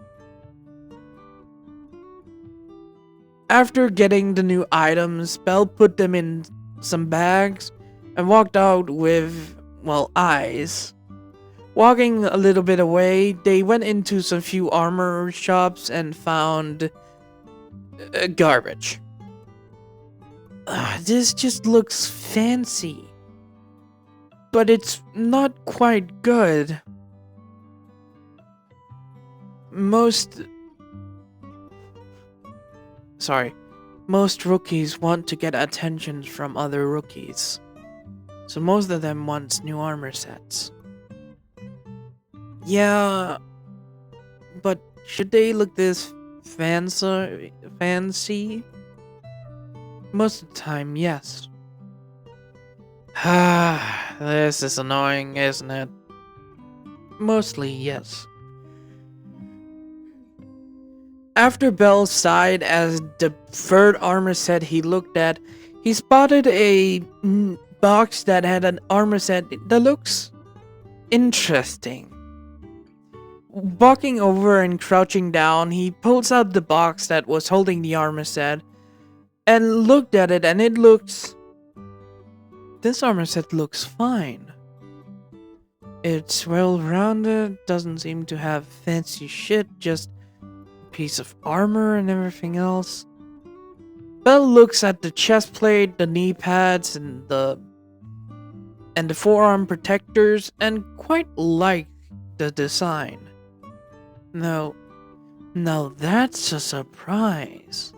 After getting the new items, Belle put them in some bags and walked out with, Eyes. Walking a little bit away, they went into some few armor shops and found garbage. This just looks fancy, but it's not quite good. Most rookies want to get attention from other rookies, so most of them want new armor sets. Yeah, but should they look this fancy? Most of the time, yes. This is annoying, isn't it? Mostly, yes. After Belle sighed as the third armor set he looked at, he spotted a box that had an armor set that looks interesting. Walking over and crouching down, he pulls out the box that was holding the armor set and looked at it, and this armor set looks fine. It's well-rounded, doesn't seem to have fancy shit, just piece of armor and everything else. Belle looks at the chest plate, the knee pads, and the forearm protectors, and quite like the design. Now that's a surprise.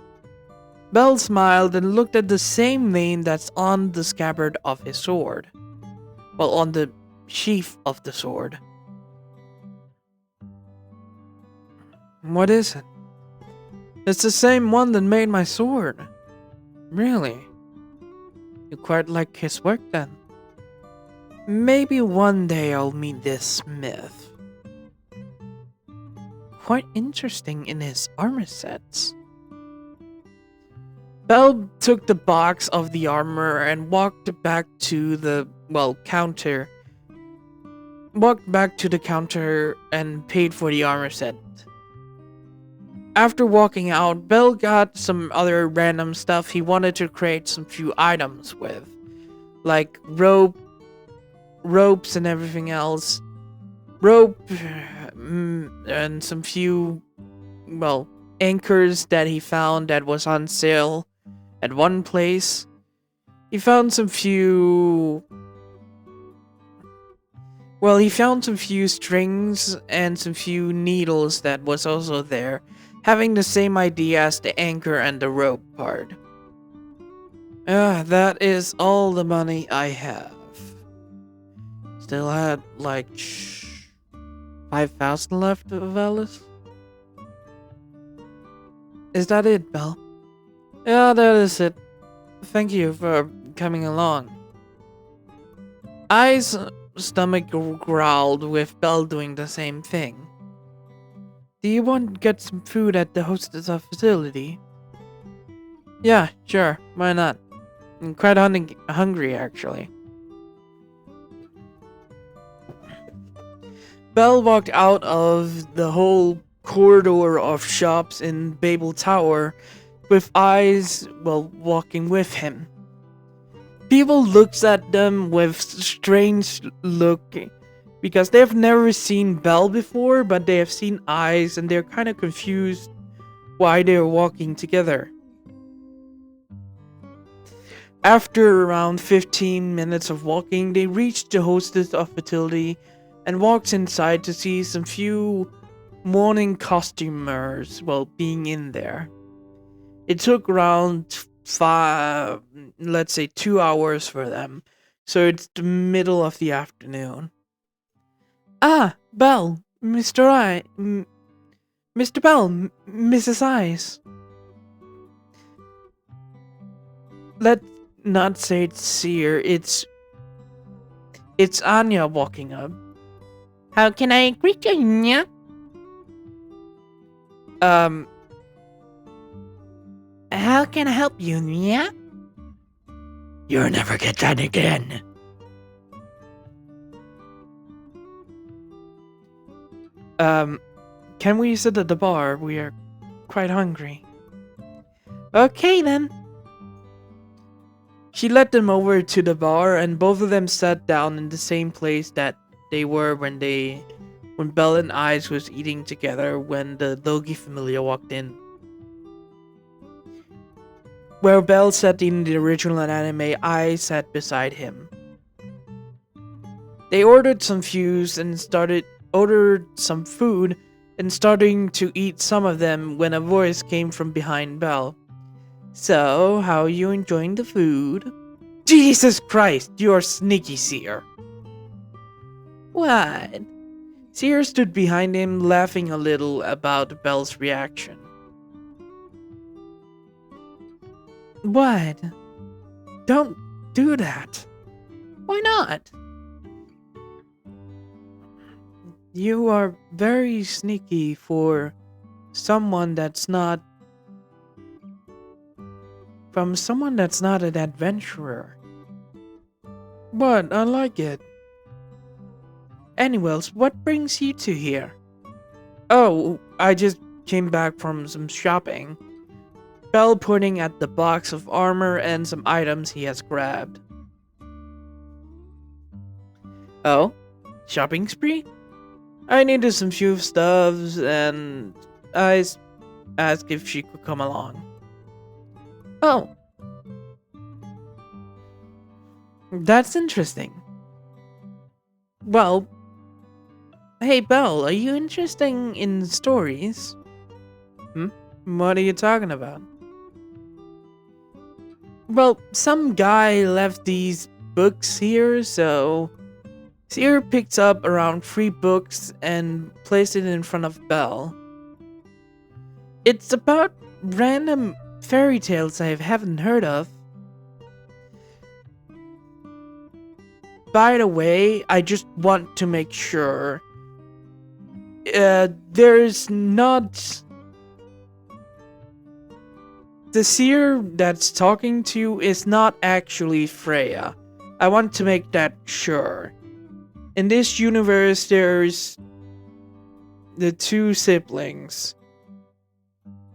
Belle smiled and looked at the same name that's on the scabbard of his sword. On the sheath of the sword. What is it? It's the same one that made my sword. Really? You quite like his work then? Maybe one day I'll meet this smith. Quite interesting in his armor sets. Belle took the box of the armor and walked back to the counter. Walked back to the counter and paid for the armor set. After walking out, Belle got some other random stuff he wanted to create some few items with, like ropes and everything else. Rope and some few anchors that he found that was on sale at one place. He found some few strings and some few needles that was also there, having the same idea as the anchor and the rope part. That is all the money I have. Still had 5,000 left of Alice. Is that it, Belle? Yeah, that is it. Thank you for coming along. I's stomach growled with Belle doing the same thing. Do you want to get some food at the hostess facility? Yeah, sure. Why not? I'm quite hungry, actually. Belle walked out of the whole corridor of shops in Babel Tower with eyes, well, walking with him. People looks at them with strange look because they have never seen Belle before, but they have seen eyes and they're kind of confused why they're walking together. After around 15 minutes of walking, they reached the hostess of fertility and walked inside to see some few morning costumers, well, being in there. It took around let's say 2 hours for them, so it's the middle of the afternoon. Ah, Belle, Mr. Bell, Mrs. Eyes. Let's not say it's Seer, it's Anya walking up. How can I greet you, Anya? How can I help you, Anya? You'll never get that again. Can we sit at the bar? We are quite hungry. Okay then. She led them over to the bar and both of them sat down in the same place that they were when Belle and Eyes was eating together when the Logi Familia walked in. Where Belle sat in the original anime, Eyes sat beside him. They ordered some ordered some food and starting to eat some of them when a voice came from behind Belle. So, how are you enjoying the food? Jesus Christ, you're sneaky, Seer. What? Seer stood behind him, laughing a little about Belle's reaction. What? Don't do that. Why not? You are very sneaky for someone that's not an adventurer. But I like it. Anyways, what brings you to here? Oh, I just came back from some shopping. Belle pointing at the box of armor and some items he has grabbed. Oh? Shopping spree? I needed some few stuffs and I asked if she could come along. Oh. That's interesting. Well, hey Belle, are you interested in stories? What are you talking about? Well, some guy left these books here, so Seer picked up around 3 books and placed it in front of Belle. It's about random fairy tales I haven't heard of. By the way, I just want to make sure there's not... The seer that's talking to you is not actually Freya. I want to make that sure. In this universe, there's the 2 siblings.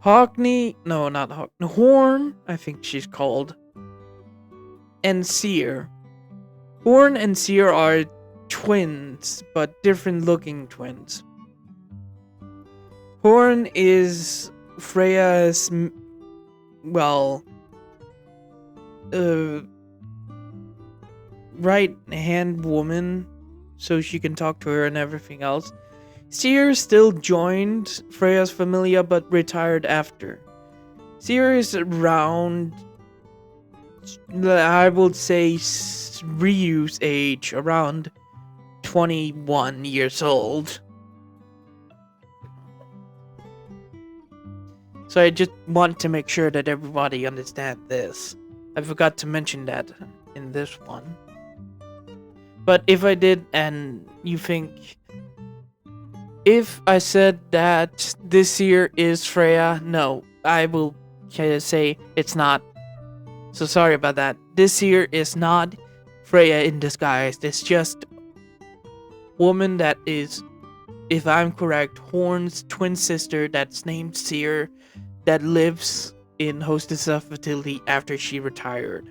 Hockney, no, not Hockney, Horn, I think she's called, and Seer. Horn and Seer are twins, but different looking twins. Horn is Freya's, well, right hand woman, so she can talk to her and everything else. Seer still joined Freya's Familia, but retired after. Seer is around, I would say, Ryu's age, around 21 years old. So I just want to make sure that everybody understands this. I forgot to mention that in this one. But if I did and you think... If I said that this here is Freya, no, I will say it's not. So sorry about that. This here is not Freya in disguise. It's just woman that is, if I'm correct, Horn's twin sister that's named Seer, that lives in Hostess facility after she retired.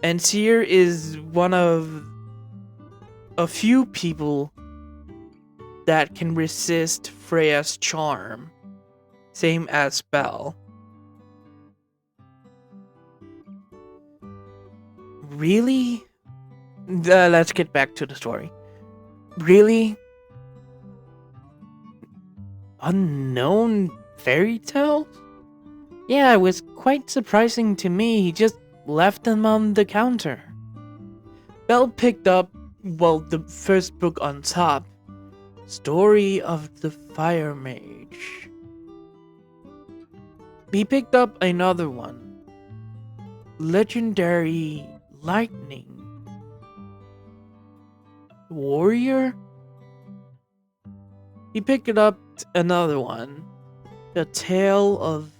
And Seer is one of a few people that can resist Freya's charm, same as Belle. Really? Let's get back to the story. Really? Unknown fairy tales? Yeah, it was quite surprising to me. He just left them on the counter. Belle picked up, the first book on top. Story of the Fire Mage. He picked up another one. Legendary Lightning Warrior? He picked up another one. The Tale of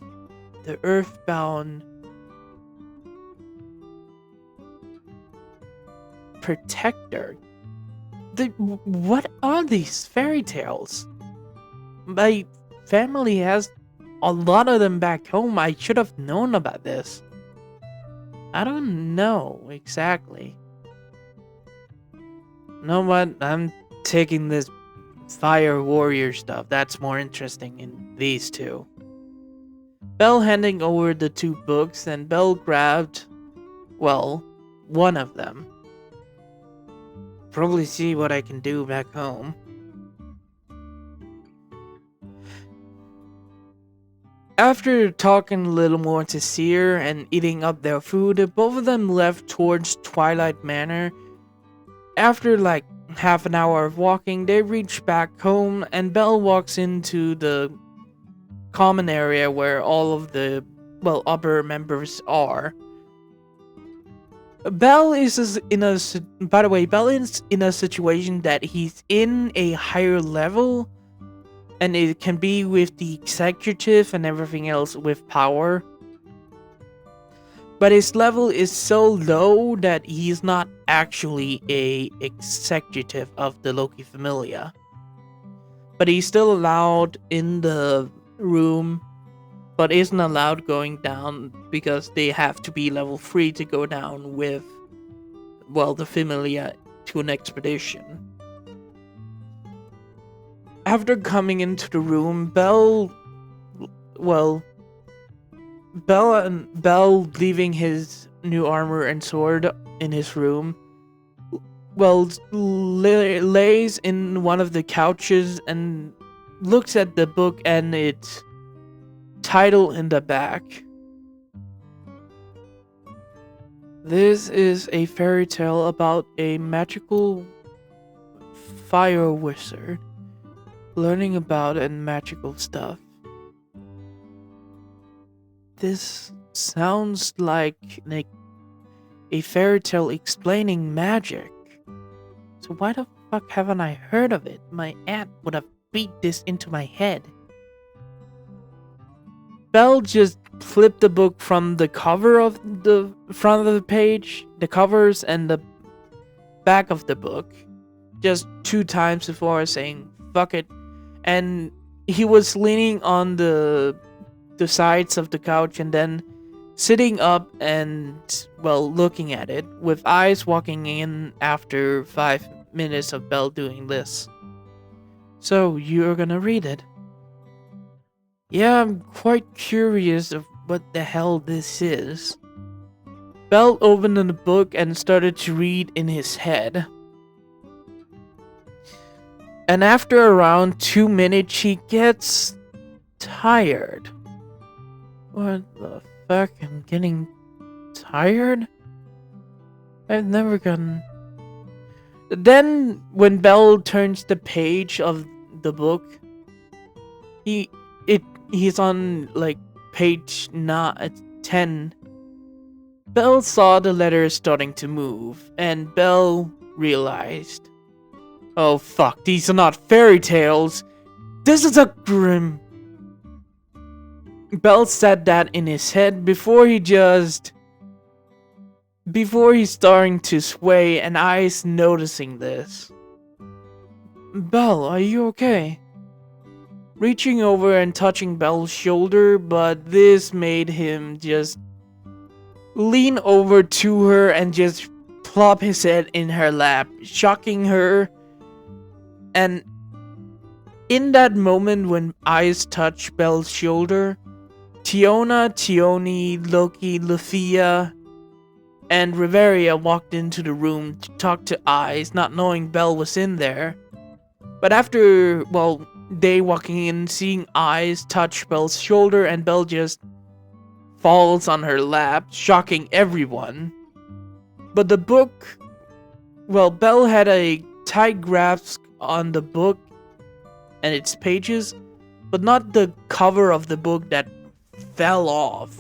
the Earthbound Protector. What are these fairy tales? My family has a lot of them back home. I should have known about this. I don't know exactly. You know what? I'm taking this Fire Warrior stuff. That's more interesting in these two. Belle handing over the two books, and Belle grabbed, one of them. Probably see what I can do back home. After talking a little more to Seer and eating up their food, both of them left towards Twilight Manor. After half an hour of walking, they reach back home, and Belle walks into the common area where all of the, upper members are. Belle is in a situation that he's in a higher level, and it can be with the executive and everything else with power. But his level is so low that he's not actually a executive of the Loki Familia. But he's still allowed in the room, but isn't allowed going down because they have to be level 3 to go down with, the Familia to an expedition. After coming into the room, Belle leaving his new armor and sword in his room, lays in one of the couches and looks at the book and its title in the back. This is a fairy tale about a magical fire wizard learning about and magical stuff. This sounds like a fairy tale explaining magic. So why the fuck haven't I heard of it? My aunt would have beat this into my head. Belle just flipped the book from the cover of the front of the page, the covers, and the back of the book, just 2 times before saying fuck it. And he was leaning on the sides of the couch and then sitting up and, looking at it, with eyes walking in after 5 minutes of Belle doing this. So, you're gonna read it? Yeah, I'm quite curious of what the hell this is. Belle opened the book and started to read in his head. And after around 2 minutes, she gets tired. What the fuck? I'm getting tired? I've never gotten... Then, when Belle turns the page of the book, he's on, page 10. Belle saw the letters starting to move, and Belle realized, oh fuck, these are not fairy tales. This is a grim... Bell said that in his head before he's starting to sway, and Ice noticing this. Bell, are you okay? Reaching over and touching Bell's shoulder, but this made him just lean over to her and just plop his head in her lap, shocking her. And in that moment when Ice touched Bell's shoulder, Tiona, Tioni, Loki, Lufia, and Riveria walked into the room to talk to Ice, not knowing Bell was in there. But after, well, they walking in, seeing Ice touch Bell's shoulder, and Bell just falls on her lap, shocking everyone. But the book, well, Bell had a tight grasp on the book and its pages, but not the cover of the book that fell off,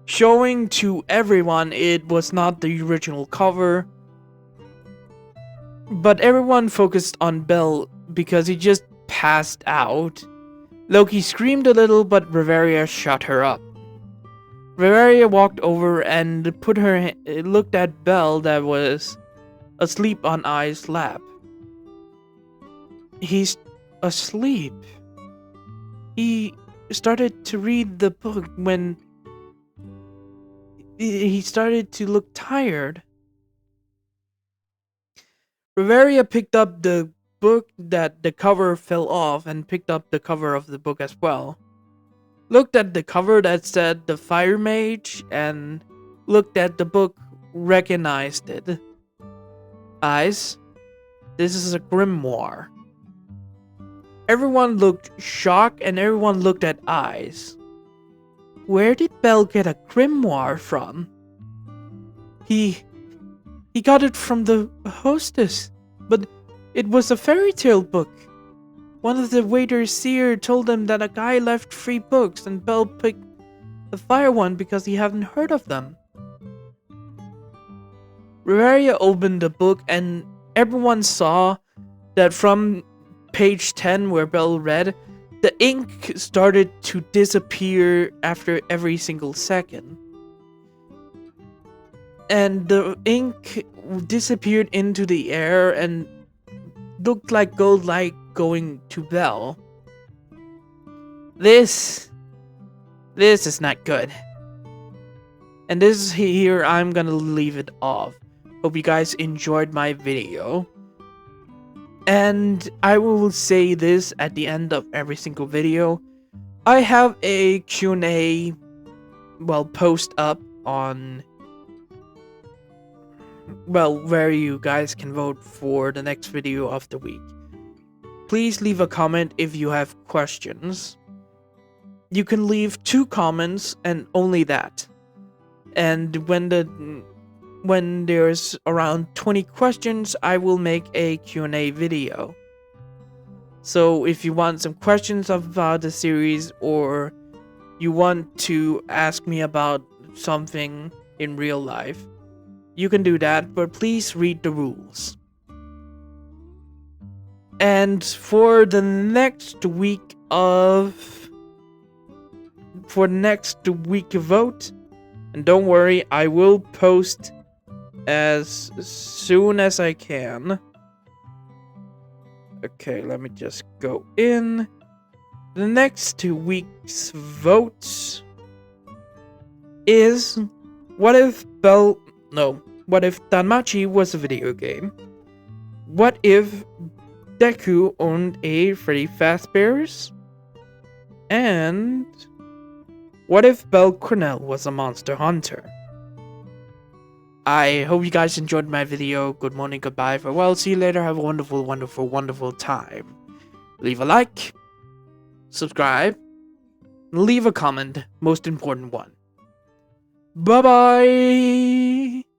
showing to everyone it was not the original cover. But everyone focused on Bell because he just passed out. Loki screamed a little, but Riveria shut her up. Riveria walked over and looked at Bell that was asleep on I's lap. He's asleep. He started to read the book when he started to look tired. Riveria picked up the book that the cover fell off and picked up the cover of the book as well. Looked at the cover that said the Fire Mage and looked at the book, recognized it. Eyes, this is a grimoire. Everyone looked shocked and everyone looked at Eyes. Where did Bell get a grimoire from? He got it from the hostess, but it was a fairy tale book. One of the waiters here told him that a guy left 3 books and Bell picked the fire one because he hadn't heard of them. Riveria opened the book and everyone saw that from page 10 where Bell read, the ink started to disappear after every single second. And the ink disappeared into the air and looked like gold light going to Bell. This is not good. And this is here, I'm gonna leave it off. Hope you guys enjoyed my video. And I will say this at the end of every single video. I have a Q&A, well, post up on, well, where you guys can vote for the next video of the week. Please leave a comment if you have questions. You can leave 2 comments and only that. And when there's around 20 questions, I will make a Q&A video. So if you want some questions about the series or you want to ask me about something in real life, you can do that, but please read the rules. And for the next week vote, and don't worry, I will post as soon as I can. Okay, let me just go in. The next week's votes is what if Danmachi was a video game? What if Deku owned a Freddy Fazbear's? And what if Bell Cranel was a monster hunter? I hope you guys enjoyed my video. Good morning, goodbye, farewell, see you later, have a wonderful, wonderful, wonderful time. Leave a like, subscribe, leave a comment, most important one. Bye-bye!